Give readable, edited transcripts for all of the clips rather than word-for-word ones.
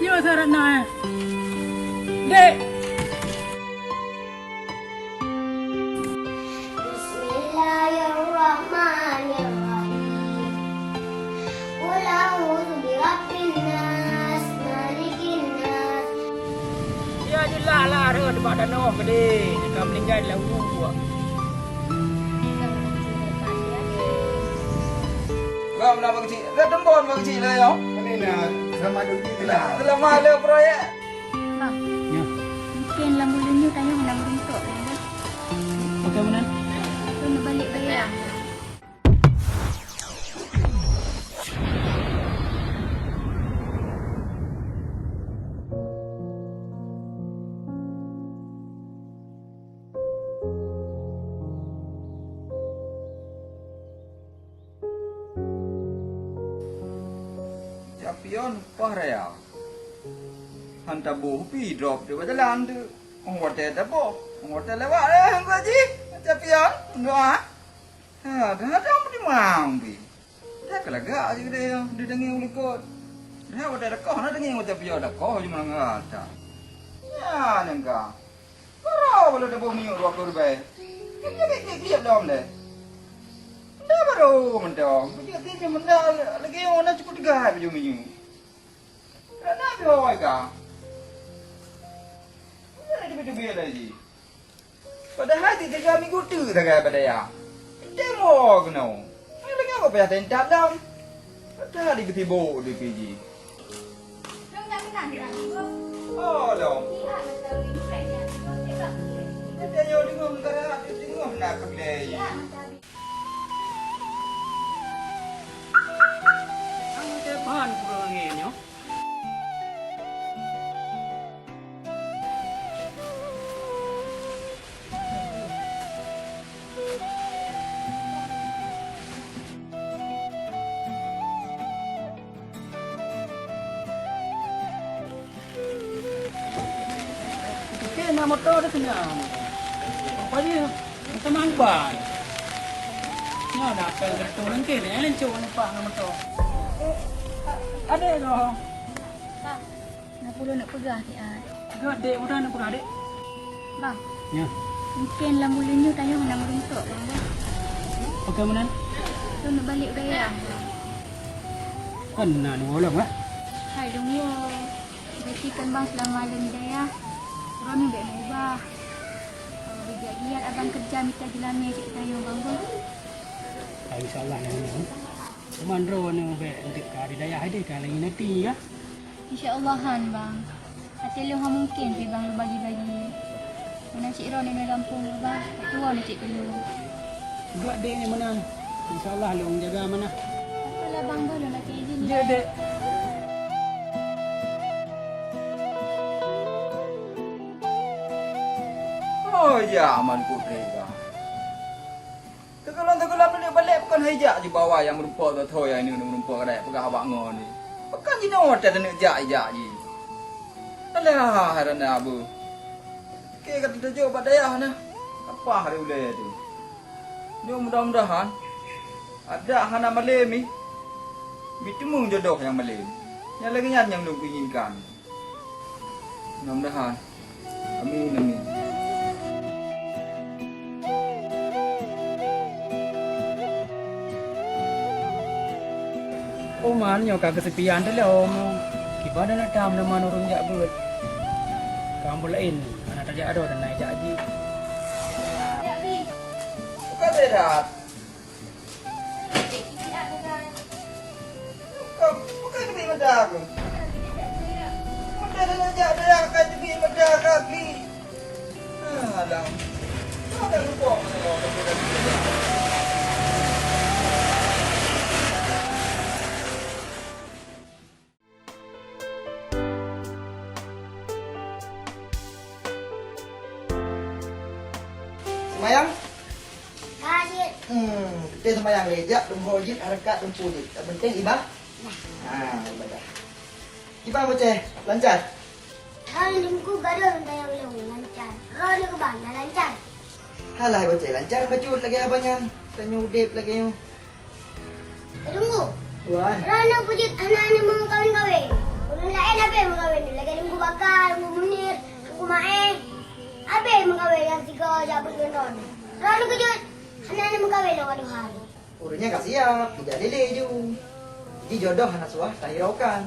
Yo sarat na. Dek. Bismillahirrahmanirrahim. Qul a'udzu birabbin nas, malikin nas. Ya jelah lah ada debat danau gede. Jika meninggal lah buat. Gam nak kecil. Dah tembon kecil lah yo. Ini nak sama dulu Nah, dalam malam proyek. Bang, Ya. mungkin lambulannya tanya hendak meruntuk kan? Bagaimana? Kena balik bayar. Champion pah raya. Hantar buh pi drop di jalan tu. Orang hotel tak apa. Orang hotel lewat dah hangga ji. Champion, doa. Ha, dah ada apa di mang pi. Dah kelagak je dia. Dia dengar ulikot. Dah hotel dah nak dengar champion dah kau je mana ngata. Ya, nengka. Baru boleh dah buh minyak 20 ribu. Kek dom deh. Dah baru mentong. Baju tiga mendah lagi orang nak cukup 3 baju minyak. Kenapa biar ka? Lebih-lebih lagi. Padahal di 3 minggu tu tak kaya pada ya. Demo kena. Ini lagi apa payah tentak dam. Padahal di ketibo di PG. Oh dong. Kita nyawa dengar negara, dengar nak pergi. Ang tepan kurang ini yo. Nak motor dah senang. Apa dia? Macam mangban. Ya dah pel kertu lengke ni lencur nampak nak motor. Ada dah. Bang, nak pula nak pegang ni ah. Agak dek mudah nak pernah dek. Bang, Ya. mungkin lambulannya tanya hendak meruntuk kan? Bagaimana? Kena balik bayar. Kan nak ni orang ah. Hai dong yo. Berarti kan bang selama malam dia ya. Orang ni baik nak ubah. Kalau dia lihat abang kerja minta jelami cik tanya bang bang. InsyaAllah lah ni. Cuman ro ni baik untuk kari daya ada kalau ini nanti ya. InsyaAllahan bang. Hati lu mungkin pi bang lu bagi-bagi. Mana cik Ron ni Lampung bang. Tak tua ni cik dulu. Buat dek ni mana? InsyaAllah lu jaga mana. Apalah bang baru nak ke izin. Ya dek. Oh ya, aman putri ka. Tegulan dia balik bukan hijak je bawah yang merumpok tu toy yang ini merumpok kadai pegah abak ngon ni. Bukan je nak tak nak jak je. Alah, heran abu. Ke kata tujuh pada daya nah. Apa hari ulai tu? Ni mudah-mudahan ada hana malam ni. Bertemu jodoh yang malam. Yang lagi yang lu inginkan. Mudah-mudahan. Amin amin. Oh man nyo ka kesepian tu lah om. Kipada nak tam nama nurung jak buat. Kamu lain anak tajak ada dan naik jak ji. Bukan berat. Bukan demi meda aku. Meda dah jak dia akan demi meda kaki. Alam. Ada lupa mana. Semayang? Hasil. Kita semayang lejak, tumbuh jid, harakat, tumpuh jid. Tak penting ibah? Ibadah. Ibah bocah, lancar? Hari minggu gaduh tanya belum lancar. Hari ke bang dah lancar. Halah bocah, lancar bacut lagi abangnya. Tanya udip lagi yang. Tunggu. Tuan. Rana pujit anak-anak mau kawin-kawin. Udah lah Bakal, Munir, aku Mae. Abe mengkawin yang 3 jabut gendon. Lalu kejut, anak mengkawin lo aduh hari. Urutnya gak siap, tidak lele ju. Jadi jodoh anak suah tak hiraukan.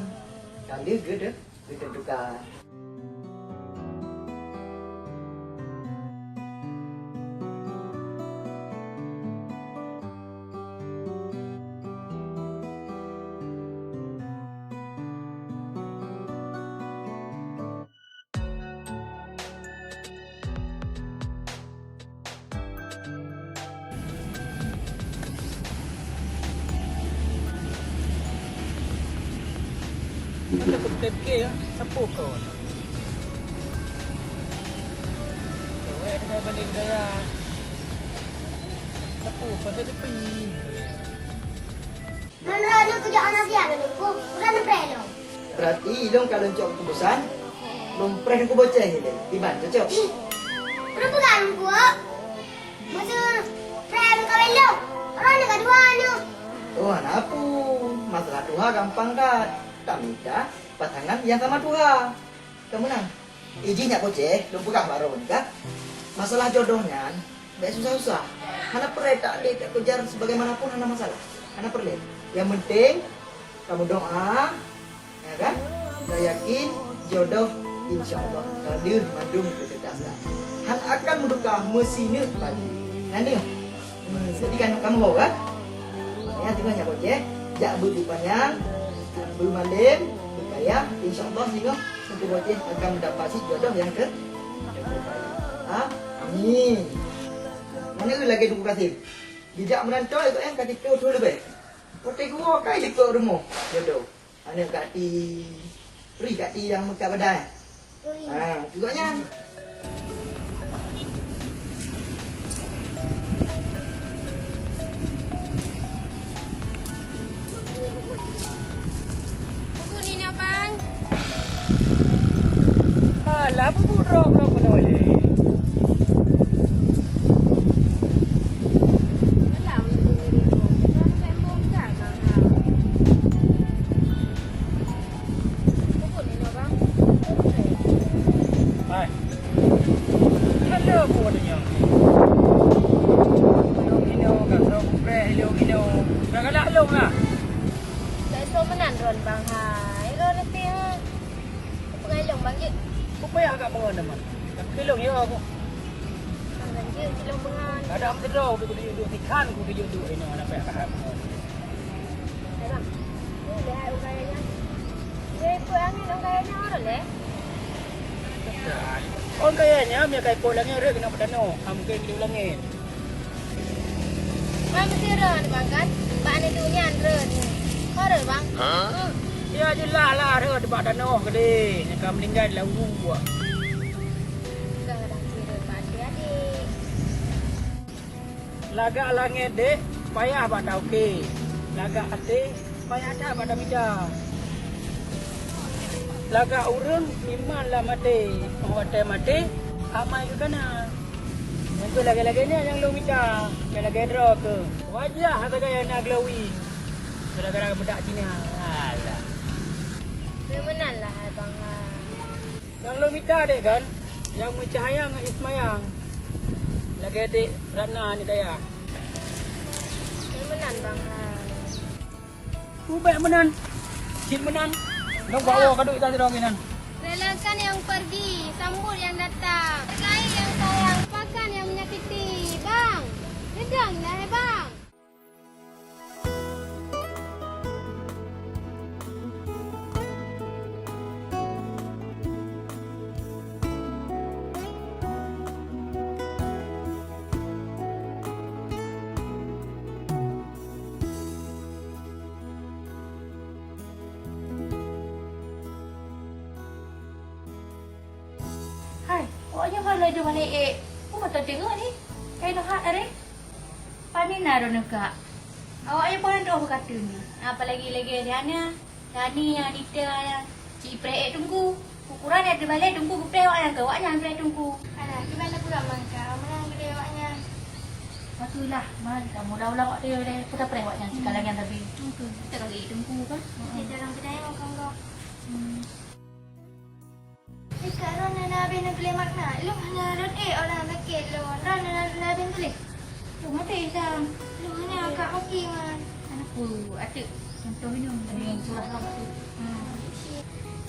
Kali gede duka. Ada kepeke ya, sapu kau. Kau ada balik daya. Sapu pada tepi. Mana ada kerja anak dia dulu, bukan prelo. Berarti ilong kalau cok kebusan, lompres aku bocah ini. Tiban cocok. Udah bukan gua. Masa saya mengkawin lo. Orang nak dua anu. Oh anak apa? Masalah Tuhan gampang kan? Tak minta pasangan yang sama Tuhan. Kamu nang izinnya bocah, belum pegang baru nikah. Masalah jodohnya, tidak susah-susah. Mana perlu tak ada kejar sebagaimanapun ada masalah. Mana perlu. Yang penting kamu doa, ya kan? Saya yakin jodoh insya Allah hadir mandung kecerdasan. Han akan mendukung mesinnya pagi. Nanti, jadi kan kamu mau kan? Ya tinggalnya bocah, jak berupanya, bermalim, berkaya, insya Allah sehingga nanti bocah akan mendapati jodoh yang amin. Mana lagi duku kasih? Dijak merantau itu yang kati kau tu lebih. Potek gua kai di kau rumah. Jodoh. Anak kati pri kati yang muka badai. Tugaknya. Buku ni ni abang. Alah, apa buruk kau pun boleh. Alam tu ni. Orang sembong kan bang. Buku ni ni abang. Hai. Ada apa adanya? Long ino kan, long preh, long ino. Dah galak long lah. Saya so menan ron bang hai. Ron nanti pengalong bang je. Kau payah agak pengen teman. Tak kelong ya aku. Bang je silong pengan. Ada apa terau aku duduk ikan aku duduk ini mana payah agak pengen. Hai bang. Ni lihat ukayanya. Dia ikut angin ukayanya orang le. Orang kayanya dia kai pol langit rek kena pedano. Mungkin dia langit. Bang mesti ron bang kan. Bang ni tu nyan ron. Kau ron bang. Ya jelah lah rek debat dano gede. Yang kau meninggal lah buah. Kadang-kadang ron bang adik. Lagak langit dek, payah pada okey. Lagak hati, payah ada pada mida. Lagak urang memang lah mati. Orang mati, amai ke kana. Yang lagi-lagi ni yang lu mida, yang lagi draw ke. Wajah kata gaya nak glowy. Gara-gara budak Cina. Alah. Menan lah hai bang. Yang lu mida dek kan, yang mencahaya dengan Ismayang. Lagi adik Rana ni daya. Menan bang. Ubek menan. Cip menan. Nak bawa ka duit tadi dong menan. Relakan yang pergi, sambut yang datang. Hargai yang sayang, lupakan yang menyakiti. Bang, redang dah hai bang. Hai, awaknya kalau ada mana aku mata tengok ni. Kain dah ada. Pani naro nak. Awaknya pun ada apa kata ni. Apalagi lagi Diana, Dani, Anita, Cik Prek tunggu. Ukuran ada balik tunggu bupe awak yang awaknya yang tunggu. Alah, gimana pula mangka? Mana gede awaknya? Patulah, man kamu dah ulang awak dia aku tak prek awaknya sekarang yang tapi. Tunggu. Kita lagi tunggu kan. Dia dalam kedai makan kau. habis nak beli makna. Lu hanya ron orang nak ke lu. Ron nak beli. Lu mati dah. Lu hanya agak maki man. Anakku, atuk contoh minum dengan curah kamu tu.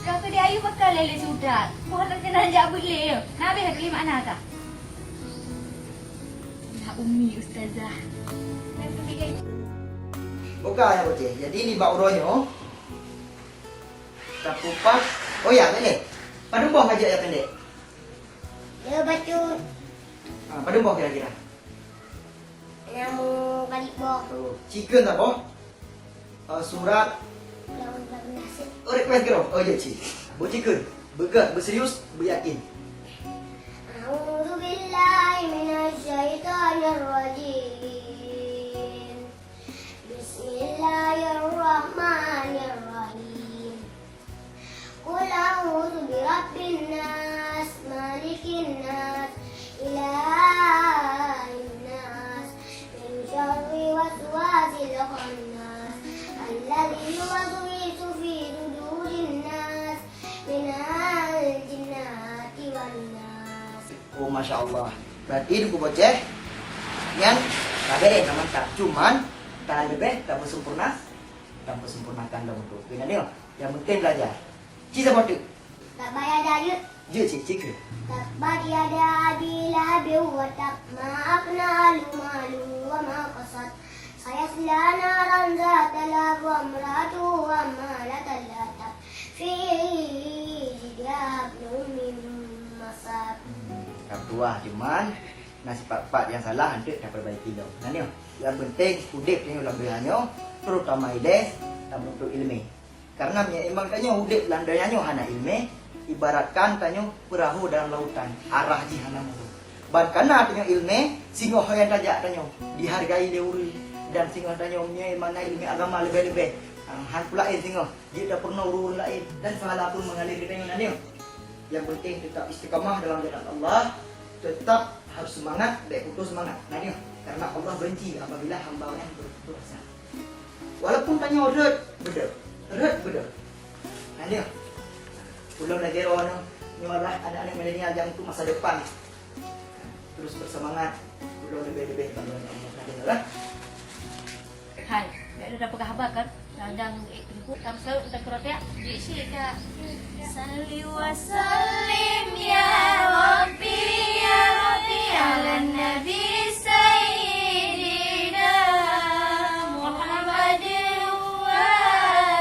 Kalau dia ayu bakal lele sudah. Buat nak kena ajak boleh. Nak habis nak beli makna tak? Nak umi ustazah. Nak pergi ke Buka ya bocah. Jadi ini bak uronyo. Tak kupas. Oh ya, pendek. Pada buah aja ya pendek. Dia baca Pada buah kira-kira. nama balik bawah Oh, chicken tak boh? Surat. lawan nasib. Oh, request kira. Oh, ya cik. Bu chicken. Bergerak, berserius, beryakin. أعوذ بالله من الشيطان الرجيم بسم الله الرحمن الرحيم قل أعوذ برب الناس مالك الناس إله الناس من شر وسواس الخناس الذي يوسوس في صدور الناس من الجنة والناس. Oh, Masya Allah. Berarti duku bocah yang tak beda nama tak. Cuman tak lebih, tak bersempurna. Tak bersempurnakan dalam itu. Kena dia. Yang penting belajar. Cik apa tu? Tak bayar dayut. Je cik, cik ke? تبت يدا أبي لهب وتب ما أغنى عنه ماله وما قصد سيصلى نارا ذات لهب وامرأته حمالة الحطب في جيدها حبل من مسد. Tak tua. Cuman nasi part-part yang salah hendak dapat perbaiki dah. Nah ni. Yang penting udip ni ulang behanyo, terutama iles dan untuk ilmu. Karena memang tanya udip landanya hana ilmu. Ibaratkan tanyo perahu dalam lautan, arah jihanam itu. Bahkan tanyo ilmu, singo yang tajak tanyo dihargai deuri dan singo tanyo punya mana ilmu agama lebih-lebih. Han pula singo, dia dah pernah urun lain dan pahala pun mengalir di tanyo nanyo. Yang penting tetap istiqamah dalam jalan Allah, tetap harus semangat, baik putus semangat. Nanyo, karena Allah benci apabila hamba-Nya berdosa. Walaupun tanyo red beda. Nanyo. Belum lagi orang nyuarah anak-anak milenial yang untuk masa depan. Terus bersemangat. Belum lebih-lebih kalau Allah lah. Hai, dah dapat khabar kan? Landang ikut kamu selalu tentang kereta. Jadi sih kak. Salli wa sallim ya Rabbi ala Nabi Sayyidina Muhammad wa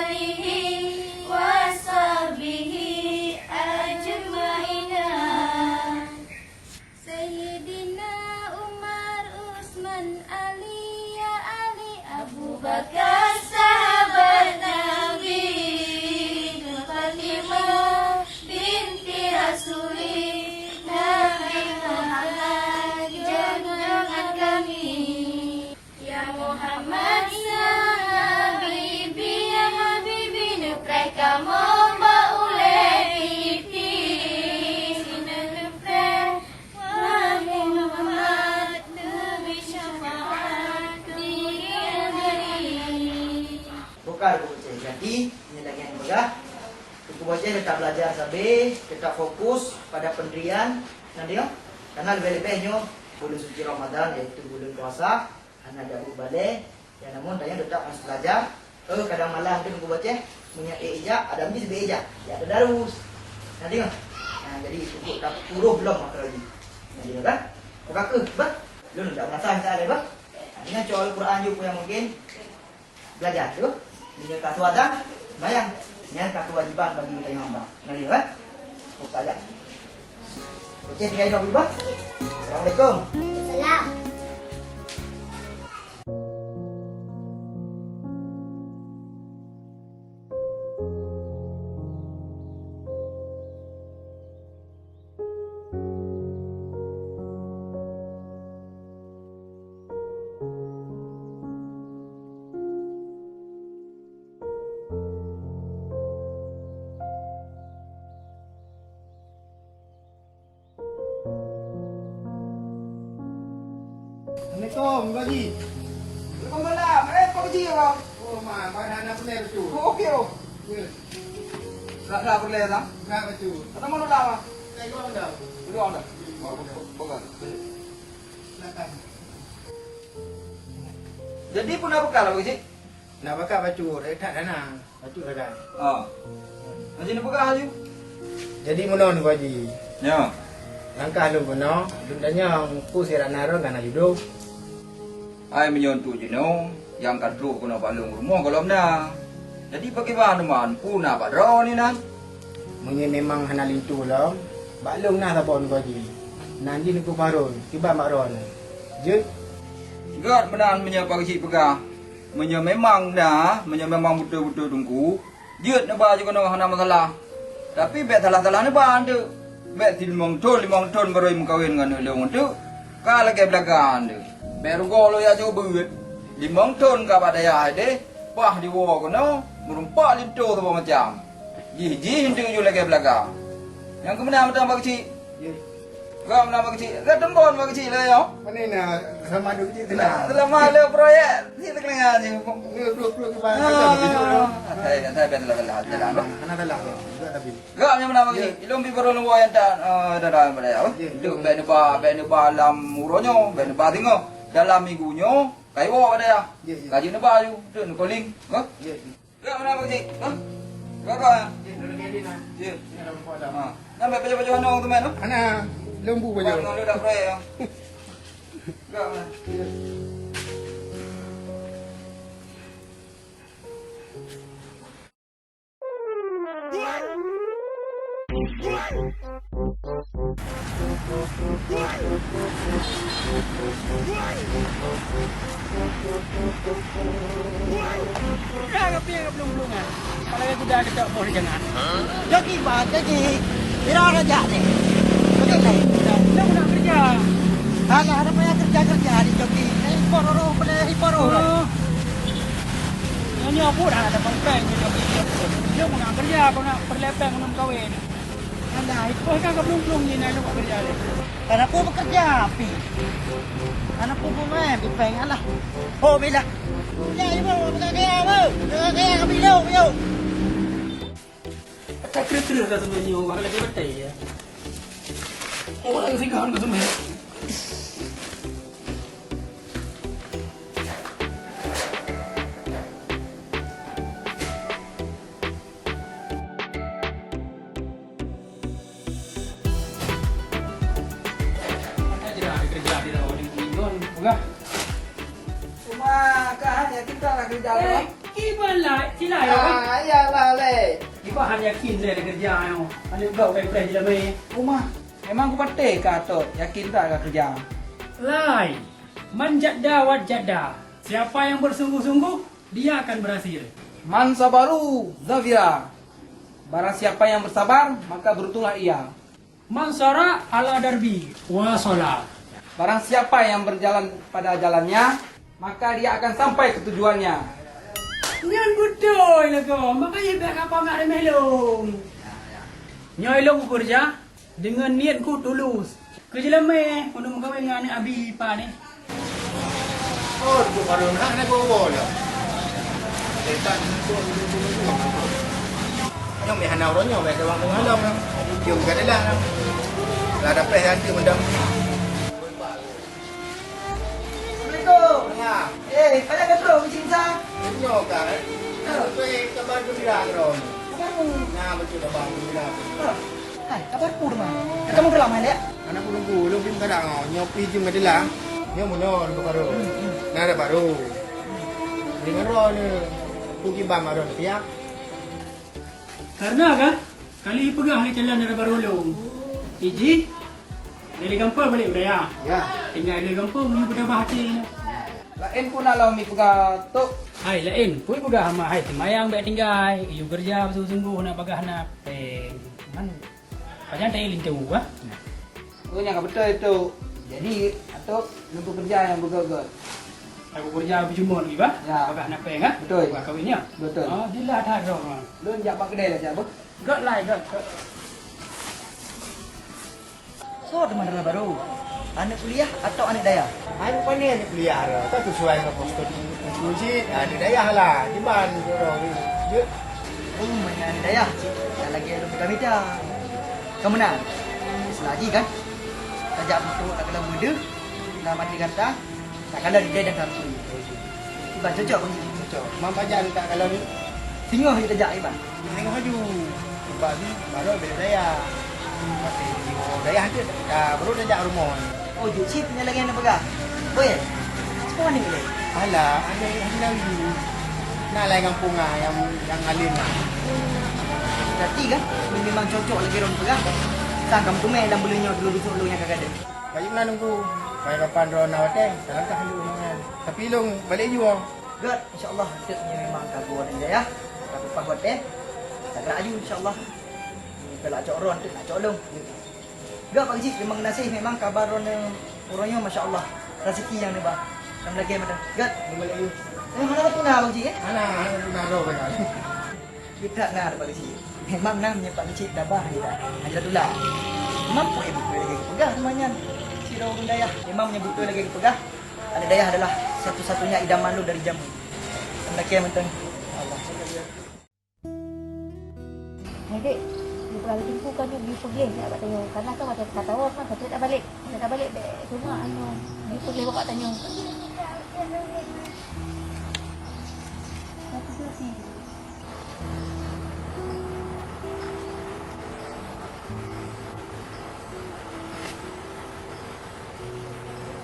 alihi wa sahbihi ajma'ina. Sayyidina Umar Usman Ali ya Ali Abu Bakar sahabat Nabi Fatimah binti Rasuli Nabi Muhammad junjungan kami ya Muhammad ya Habibi ya Habibi nukrai kamu baulai pipi sinanukrai wahai Muhammad demi syafaat dunia dari. Bukan buku bocah. Jadi ini lagi yang mudah. Buku bocah tetap belajar sabi, tetap fokus pada pendirian. Nanti yo. Karena lebih-lebihnya bulan suci Ramadan yaitu bulan puasa, hanya ada balik. Ya namun tanya tetap harus belajar. Kadang malam tu buku bocah punya ijak, ada habis beijak. Ya ada darus. Nanti yo. Nah, jadi cukup tak puruh belum maka lagi. Nanti yo kan? Bukan ke, bah? Lu tak merasa kita ada bah? Ini coba Al-Quran juga yang mungkin belajar tu. Ini kartu ada, bayang. Ini kartu wajiban bagi kita yang hamba. Nanti kan? Buka aja. Okey, tiga ini bah. Assalamualaikum. Salam. Assalamualaikum, Pak Haji. Waalaikumsalam. Apa kerja bang? Oh, mak, pada anak pelai betul. Okey oh. Ya, Tak boleh tak? enggak betul. Kata mana dah bang? Pegang dah. Pegang dah. Pegang. Silakan. Jadi pun nak bekal apa sih? Nak bakar baju dah tak dana. Baju dah. Macam ni bekal je. Jadi menon Pak Haji. Ya. Langkah lu benar, dundanya ku sirat naron kana judo. Ai menyontu je no. Yang kadru kena balung rumah kalau mana. Jadi bagaimana mampu nak padro ni nan? Munye memang hana lintu lah. Balung nah tapon Pak Haji. Nanti niku parun, tiba makron. Je Gak menan menyapa kecil pegah. Menya memang dah, menya memang betul-betul tunggu. Jut nak baju kena hana masalah. Tapi bet salah-salah ni bantu. Bet 5 ton baru mengkawin dengan leung tu. Kalau ke belakang tu. Bet rugo lo ya coba bet. 5 ton ka pada ya de. Pah di wo kono, merumpak lintu tu macam. Ji hindu ju lagi belakang. Yang kemudian macam pak kecil. Gak nama kecil, gak tembon pak kecil lah yo. mana nak sama duk je Nah, tenang. selama ada proyek, kita kena ngaji. Ni bro ke bang macam baju dah. Saya betul-betul jalan. Hana telah. Juga tapi. Gak macam mana bagi? Ilmu bibir lu yang dah dah pada apa? Itu benuba dalam muronyo, benuba tingo dalam minggunya, kayu ada ya. Kaji nuba ju, tu nukoling, ha? Ya. Gak mana bagi? Ha? Gak ya? Dulu kali nak. Ya. Ni dah buat dah. Ha. Nampak baju-baju hanong tu men. Hana lembu baju. Baju lu dah proyek. Gak mana? Dah ke belum kan? Kalau aku dah ketok bos jangan. Jadi ba, jadi ira raja ni. Betul tak? Dah nak kerja. Agak ada banyak kerja di Joki. Pororo boleh hiporo. Ini aku dah ada pengpeng ni. Dia nak kerja, kau nak perlepeng kau nak kawin. Anda itu kan belum ni nak kerja ni. Karena aku bekerja api. Anak aku pun bipeng lah. Oh bila. Ya ibu, bekerja ibu. Bekerja kami lo, yo. Tak kira-kira dah sebenarnya orang lagi betul ya. Orang singkahan ke semua. Kerja di rawat di Ingon, enggak? Cuma kan ya kita nak kerja apa? Iban lah, sila ya. Ya lah le. Iba hanya yakin saya ada kerja yo. Hanya kau kayak fresh je mai. Rumah. Memang aku patih katot. Yakin tak akan kerja? Lai. Manjada wajada. Siapa yang bersungguh-sungguh, dia akan berhasil. Man sabaru Zafira. Barang siapa yang bersabar, maka beruntunglah ia. Mansara ala darbi wasala. Barang siapa yang berjalan pada jalannya, maka dia akan sampai ke tujuannya. Yang betul lah kau. Makanya biar apa nak remeh long. Nyoi long kerja dengan niatku tulus. Kerja lama untuk mengkawin dengan anak Abi Ipa ni. Oh, tu baru nak bawa lah. Letak tu. Yang meh hana orangnya meh kawang mengalam. Jom kadalah. Lah dapat hati mendam. Assalamualaikum. Ya. Pada ketro macam sa. Nyo kan. Sampai kabar gembira ron. Nah, betul dah bang gembira. Hai, kabar pur mah. Kamu udah lama ya? Anak aku nunggu, lu belum kadang nyopi jam kadilah. Nyo munor ke baru. Nah, ada baru. Dengan ron puki bam ron pihak. Karena kan kali pegang ni jalan dari Barulung. Iji dari kampung balik budaya. Ya. Tinggal dari kampung ni budaya bahati. Lain pun alam mi pega tok. Hai lain, pun pegang sama hai semayang baik tinggal, you kerja bersungguh-sungguh nak pegang nak man. Macam tak lintu ah. Aku yang betul itu. Jadi atau lumpuh kerja yang bergegot. Aku kerja berjumpa lagi bah. Ya. Pegang nak peng ah. Betul. Buat kawinnya. Betul. Oh, dia lah dah dong. Lu jak pak kedai lah siapa? Gak lah gak. So, di mana baru? Anak kuliah atau anak daya? Aku pandai ni kuliah dah. Tak sesuai dengan postur kunci. Di daerah lah. Di mana orang ni? Je. Mana anak daya? Dah lagi ada bukan meja. Kamu nak? selagi kan tajak betul tak kena muda dalam arti kata tak kena dia dan satu Iban cocok pun Cocok. Mam pajan tak kalau ni. singoh dia tajak Iban Tengok baju. Sebab ni baru bela daya. Masih jiwa daya ada. Dah baru dah rumah. oh je cip punya lagi nak pegang boleh siapa mana ni Alah, ada lagi. Nak lain kampung ah yang alim ah. berarti kan ini memang cocok lagi orang pegang sangkam tu main dan bolehnya dulu dulu yang kagak ada Baik nak nunggu. Baik kapan dia nak hotel. Tak langkah dulu dengan. Tapi long balik juga. good insyaallah kita punya memang kabur dia ya tapi pak hotel tak gerak aju insyaallah kalau cok ron tu nak cok long good pak cik memang nasih memang kabar orangnya masya-Allah rezeki yang ni bah dalam lagi macam good Balik you. mana betul nak pak cik Anak nak roh kan. kita nak ada pak cik memang namanya pak cik dah bah dia ajar dulu lah mampu ibu lagi pegang semuanya si orang daya memang punya betul lagi pegang ada daya adalah satu-satunya idaman lu dari jamu laki yang menteng Allah Adik, dia pernah jumpa kan dia pergi nak buat tanya. Karena kan macam tak tahu kan saya tak balik. Saya tak balik dek rumah anu. Dia pergi buat tanya. Satu dua tiga.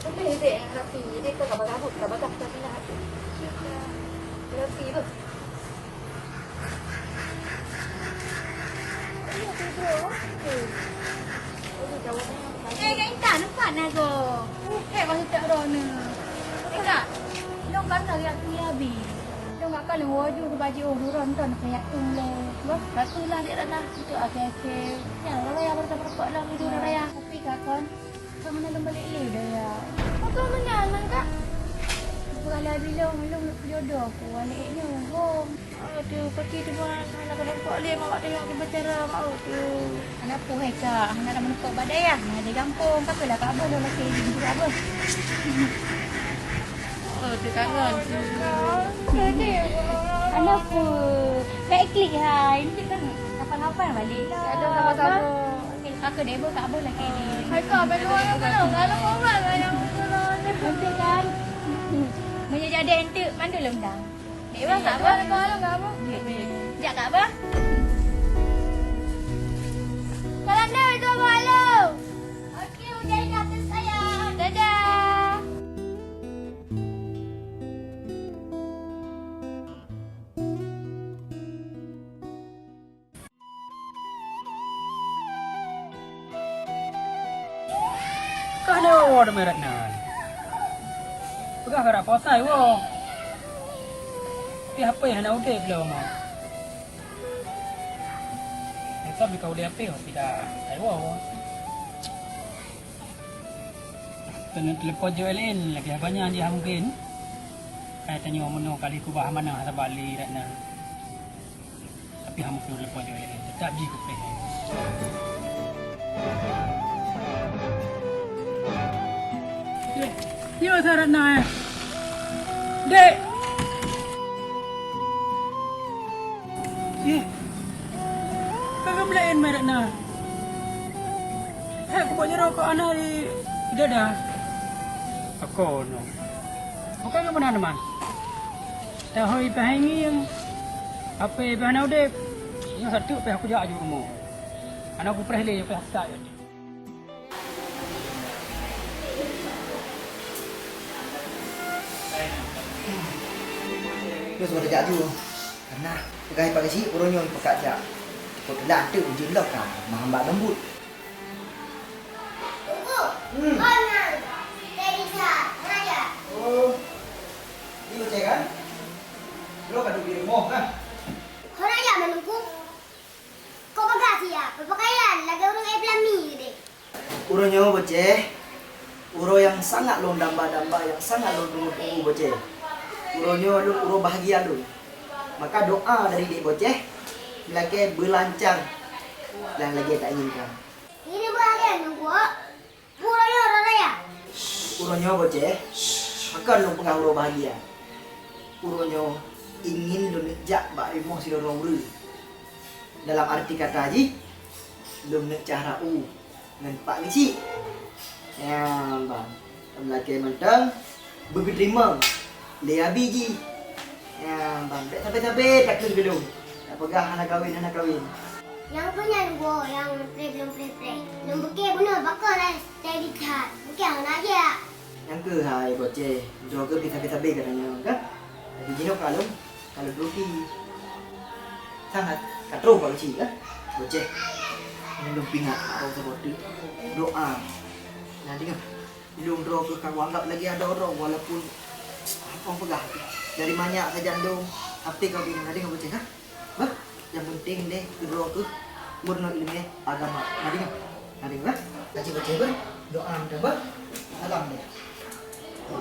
Tapi dek rapi, dek kau tak rambut, tak bagak tak nak. Rapi tu. Kak Intan nampak nak go. Pasal tak rona. Kak, dong kan lagi aku ni habis. Dong kat kalau waju tu baju ron ton kayak tu le. Bos, satu lah dia dah itu okey. Ya, kalau yang berapa lah itu raya. Tapi kak kan sama nak balik le dah ya. Apa menang kak? Kalau bilang jodoh aku baliknya home. Tu pergi tu buat nak nampak le mak tengok dia bercara mak tu. Anak apa hai kak? Anak dah menukar badai ah. Di kampung tak apalah kak abah dah laki dia apa. Oh tu kangen. Anak apa? Baik klik hai. Ini kan kapan-kapan balik. Ada sama-sama. Aku deba kak abah laki ni. Hai kak belum kalau orang yang nanti kan. Menjadi ente mandu lembang. Dewa tak apa? Kalau enggak apa? Jak tak apa? Kalanda itu malu. Okey, hujan di atas saya. Dadah. Kau ada awak merat nan. Pegang kerap posai wo. Tapi apa yang nak udah belum mau. Tapi kau dia apa? Tidak. Ayo wo. Kena telepon Joelin lagi banyak dia mungkin. Saya tanya mana kali ku bah manaasa balik dak na. Tapi hamu kena telepon Joelin. Tetap ji ku pe. Yo sarat na. Dek. Kagak belain merak na. Aku buat rokok anak di dada. Aku no. Aku kan mana teman. Tahu ipa hangi yang apa ipa nak udah. Yang satu pe aku jaga rumah. Anak aku perah le pe hasta. Dia sudah kerja tu. Karena pegawai pagi si orangnya pekerja. Kau telah tu ujian lah kan. Mahambak lembut. Tunggu. Mana? Dari sana. Oh. Ini macam kan? Lo kan di rumah kan? Orang yang menunggu. Kau bagasi ya? Berpakaian lagi orang Islami deh. Orangnya bocah. Orang yang sangat lo damba-damba, yang sangat lo tunggu bocah. Urunyo lu uro bahagia lu. Maka doa dari dia bocah lagi berlancang dan lagi tak inginkan. Ini bahagia nunggu. Puranya orang raya. Urunyo bocah maka lu pengaruh bahagia. Urunyo ingin lu nejak bak rimo si dorong uru. Dalam arti kata haji lu necah rau dengan pak kecil. Ya, bang. Lelaki mentang berterima. Dia biji. Ya, bang. Tak sampai-sampai tak kena gedung. Tak pegang anak kahwin. Yang punya gua yang belum play. Lembuke benar bakal lah steady card. Bukan nak je. Yang ke hai bocah. Joga kita-kita katanya kan. Jadi jinok kalau grogi. Sangat katro kalau cik kan. Bocah. Ini lumpingat orang seperti doa. Nanti kan belum doa ke kau anggap lagi ada orang walaupun apa pegang dari banyak saja dong. Tapi kau bilang nanti kau bocah kan. Bah, yang penting deh doa ke murni ilmu agama. Nanti kan. Kaji bocah ber doa ber alam deh.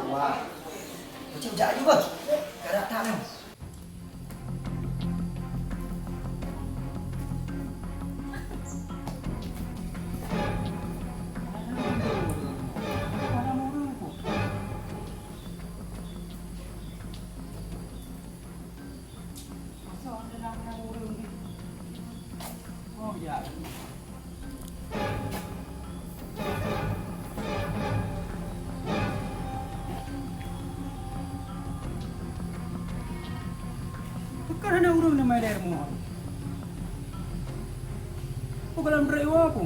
Wah. Bocah jahat juga. Kada tahu. Oh ya. Bukan ada urung nama daerahmu. Aku dalam rewa aku.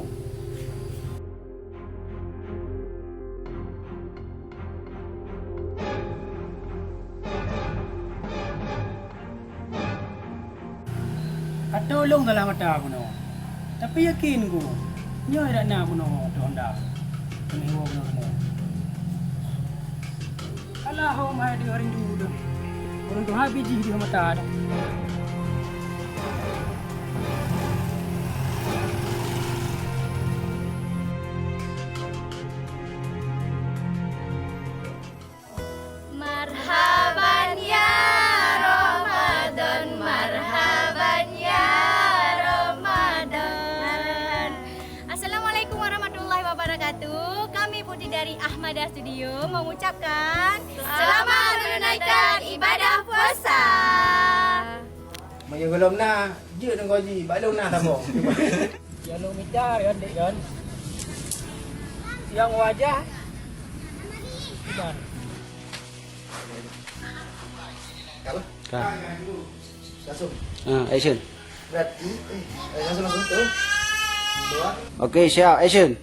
Katulong dalam mata aku no. Tapi yakin ku, nyo ada na aku no tonda. Kini huwag na mo. Ala ho mahal di orang dulu. Orang tu habis di mata ada. Marhaban ya Ramadan, marhaban ya Ramadan. Assalamualaikum warahmatullahi wabarakatuh. Kami Putri dari Ahmada Studio mengucapkan selamat menunaikan ibadah puasa. Maya belum na, je dengan gaji, balong na tabo. Ya lu mitar kan dek kan. Yang wajah. Bukan. Apa? Langsung. Action. Berarti langsung tu. Dua. Okay, siap. Action.